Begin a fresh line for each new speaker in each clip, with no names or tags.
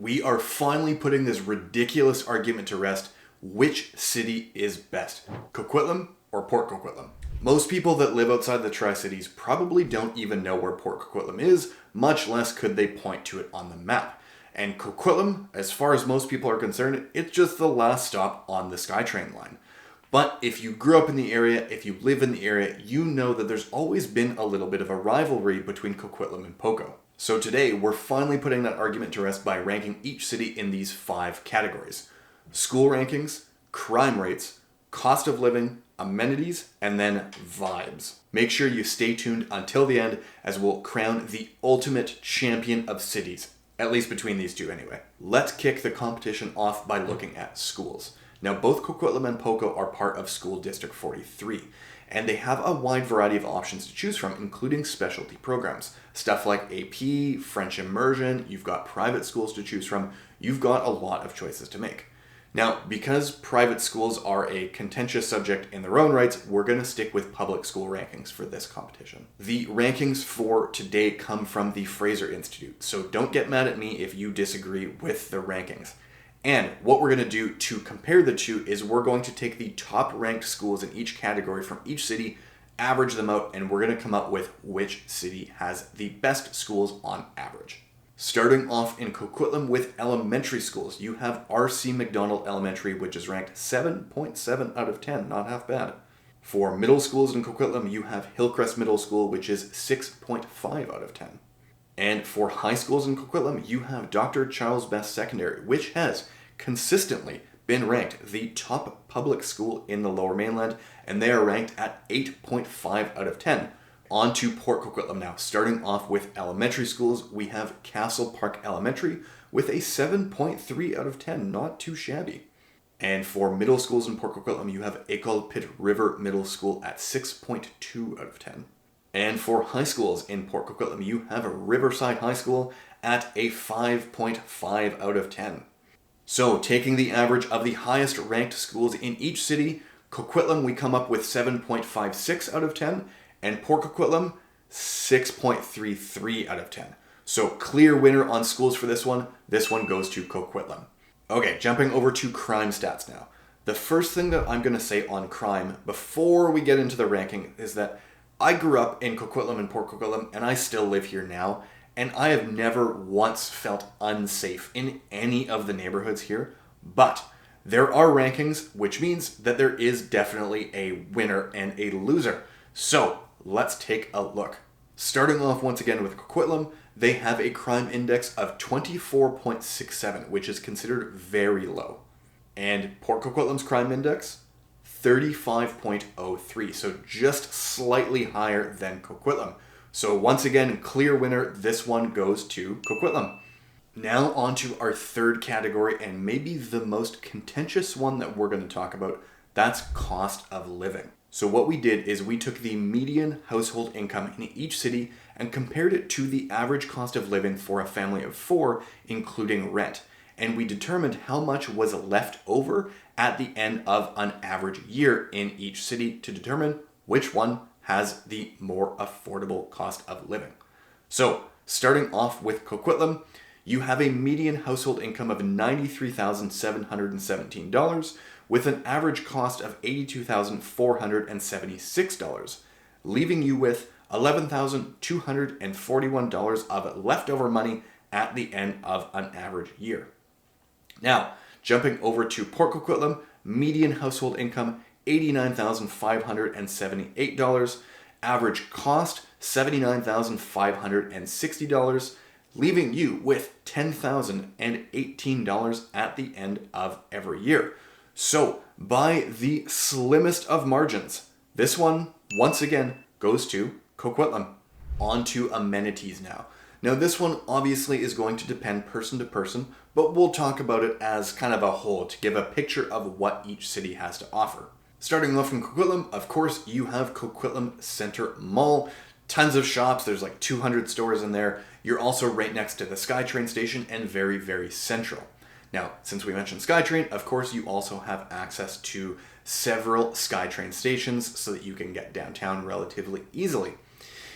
we are finally putting this ridiculous argument to rest. Which city is best, Coquitlam or Port Coquitlam? Most people that live outside the Tri-Cities probably don't even know where Port Coquitlam is, much less could they point to it on the map. And Coquitlam, as far as most people are concerned, it's just the last stop on the SkyTrain line. But if you grew up in the area, if you live in the area, you know that there's always been a little bit of a rivalry between Coquitlam and Poco. So today, we're finally putting that argument to rest by ranking each city in these 5 categories: school rankings, crime rates, cost of living, amenities, and then vibes. Make sure you stay tuned until the end as we'll crown the ultimate champion of cities, at least between these two anyway. Let's kick the competition off by looking at schools. Now, both Coquitlam and Poco are part of School District 43, and they have a wide variety of options to choose from, including specialty programs. Stuff like AP, French immersion, you've got private schools to choose from, you've got a lot of choices to make. Now, because private schools are a contentious subject in their own rights, we're going to stick with public school rankings for this competition. The rankings for today come from the Fraser Institute, so don't get mad at me if you disagree with the rankings. And what we're going to do to compare the two is we're going to take the top ranked schools in each category from each city, average them out, and we're going to come up with which city has the best schools on average. Starting off in Coquitlam with elementary schools, you have R.C. McDonald Elementary, which is ranked 7.7 out of 10, not half bad. For middle schools in Coquitlam, you have Hillcrest Middle School, which is 6.5 out of 10. And for high schools in Coquitlam, you have Dr. Charles Best Secondary, which has consistently been ranked the top public school in the Lower Mainland, and they are ranked at 8.5 out of 10. On to Port Coquitlam now. Starting off with elementary schools, we have Castle Park Elementary with a 7.3 out of 10, not too shabby. And for middle schools in Port Coquitlam, you have École Pitt River Middle School at 6.2 out of 10. And for high schools in Port Coquitlam, you have Riverside High School at a 5.5 out of 10. So taking the average of the highest ranked schools in each city, Coquitlam we come up with 7.56 out of 10, and Port Coquitlam 6.33 out of 10. So clear winner on schools for this one. This one goes to Coquitlam. Okay, jumping over to crime stats now. The first thing that I'm going to say on crime before we get into the ranking is that I grew up in Coquitlam and Port Coquitlam, and I still live here now, and I have never once felt unsafe in any of the neighborhoods here. But there are rankings, which means that there is definitely a winner and a loser. So let's take a look. Starting off once again with Coquitlam, they have a crime index of 24.67, which is considered very low. And Port Coquitlam's crime index, 35.03, so just slightly higher than Coquitlam. So once again, clear winner, this one goes to Coquitlam. Now on to our third category, and maybe the most contentious one that we're going to talk about, that's cost of living. So what we did is we took the median household income in each city and compared it to the average cost of living for a family of 4, including rent. And we determined how much was left over at the end of an average year in each city to determine which one has the more affordable cost of living. So, starting off with Coquitlam, you have a median household income of $93,717 with an average cost of $82,476, leaving you with $11,241 of leftover money at the end of an average year. Now, jumping over to Port Coquitlam, median household income $89,578, average cost $79,560, leaving you with $10,018 at the end of every year. So, by the slimmest of margins, this one, once again, goes to Coquitlam. On to amenities now. Now, this one obviously is going to depend person to person, but we'll talk about it as kind of a whole to give a picture of what each city has to offer. Starting off from Coquitlam, of course, you have Coquitlam Center Mall. Tons of shops, there's like 200 stores in there. You're also right next to the SkyTrain station and very, very central. Now, since we mentioned SkyTrain, of course, you also have access to several SkyTrain stations so that you can get downtown relatively easily.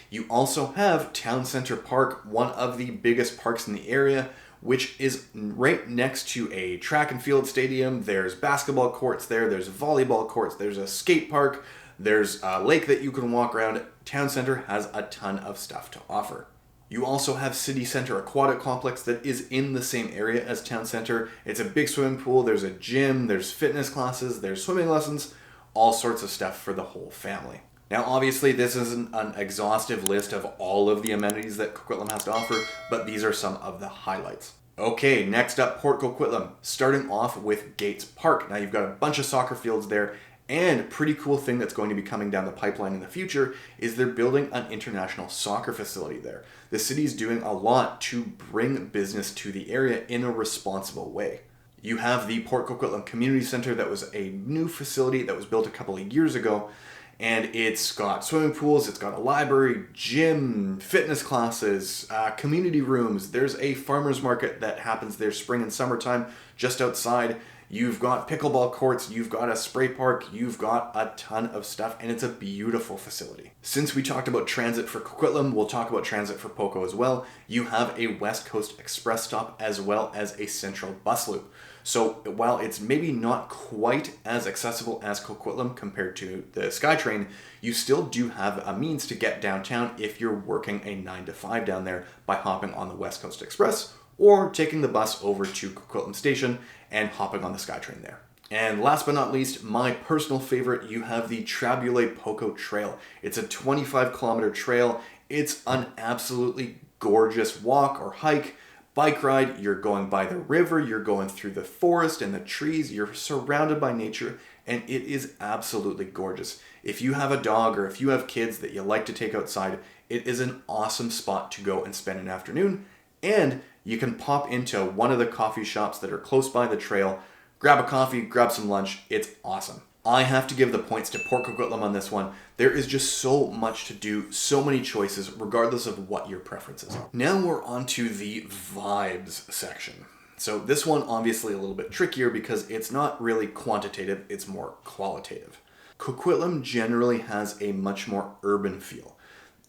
You also have Town Center Park, one of the biggest parks in the area, which is right next to a track and field stadium. There's basketball courts there, there's volleyball courts, there's a skate park, there's a lake that you can walk around. Town center has a ton of stuff to offer. You also have City Center Aquatic Complex that is in the same area as Town Center. It's a big swimming pool, there's a gym, there's fitness classes, there's swimming lessons, all sorts of stuff for the whole family. Now, obviously, this isn't an exhaustive list of all of the amenities that Coquitlam has to offer, but these are some of the highlights. Okay, next up, Port Coquitlam, starting off with Gates Park. Now, you've got a bunch of soccer fields there, and a pretty cool thing that's going to be coming down the pipeline in the future is they're building an international soccer facility there. The city's doing a lot to bring business to the area in a responsible way. You have the Port Coquitlam Community Center that was a new facility that was built a couple of years ago. And it's got swimming pools, it's got a library, gym, fitness classes, community rooms. There's a farmer's market that happens there spring and summertime just outside. You've got pickleball courts, you've got a spray park, you've got a ton of stuff, and it's a beautiful facility. Since we talked about transit for Coquitlam, we'll talk about transit for Poco as well. You have a West Coast Express stop as well as a central bus loop. So while it's maybe not quite as accessible as Coquitlam compared to the SkyTrain, you still do have a means to get downtown if you're working a 9 to 5 down there by hopping on the West Coast Express or taking the bus over to Coquitlam Station and hopping on the SkyTrain there. And last but not least, my personal favorite, you have the Trabulé Poco Trail. It's a 25-kilometer trail. It's an absolutely gorgeous walk or hike. Bike ride, you're going by the river, you're going through the forest and the trees, you're surrounded by nature, and it is absolutely gorgeous. If you have a dog or if you have kids that you like to take outside, it is an awesome spot to go and spend an afternoon, and you can pop into one of the coffee shops that are close by the trail, grab a coffee, grab some lunch. It's awesome. I have to give the points to Port Coquitlam on this one. There is just so much to do, so many choices, regardless of what your preferences are. Now we're on to the vibes section. So this one obviously a little bit trickier because it's not really quantitative, it's more qualitative. Coquitlam generally has a much more urban feel.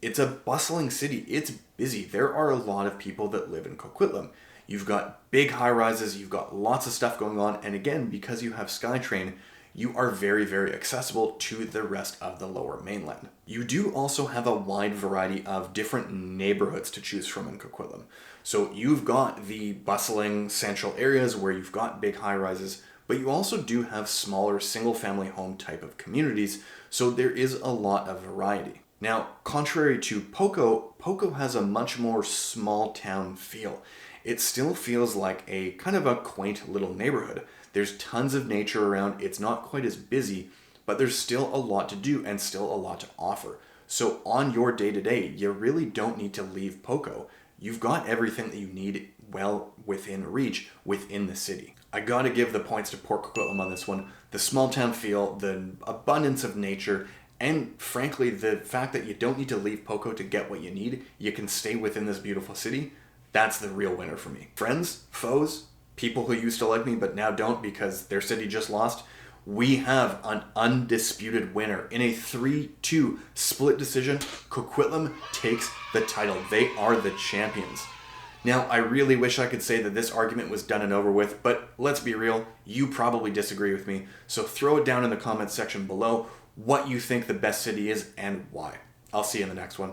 It's a bustling city, it's busy. There are a lot of people that live in Coquitlam. You've got big high-rises, you've got lots of stuff going on, and again, because you have SkyTrain, you are very, very accessible to the rest of the Lower Mainland. You do also have a wide variety of different neighborhoods to choose from in Coquitlam. So you've got the bustling central areas where you've got big high-rises, but you also do have smaller single-family home type of communities, so there is a lot of variety. Now, contrary to Poco, Poco has a much more small town feel. It still feels like a kind of a quaint little neighborhood. There's tons of nature around, it's not quite as busy, but there's still a lot to do and still a lot to offer. So on your day-to-day, you really don't need to leave Poco. You've got everything that you need well within reach within the city. I gotta give the points to Port Coquitlam on this one. The small town feel, the abundance of nature, and frankly, the fact that you don't need to leave Poco to get what you need, you can stay within this beautiful city, that's the real winner for me. Friends, foes, people who used to like me but now don't because their city just lost, we have an undisputed winner. In a 3-2 split decision, Coquitlam takes the title. They are the champions. Now, I really wish I could say that this argument was done and over with, but let's be real, you probably disagree with me, so throw it down in the comments section below what you think the best city is and why. I'll see you in the next one.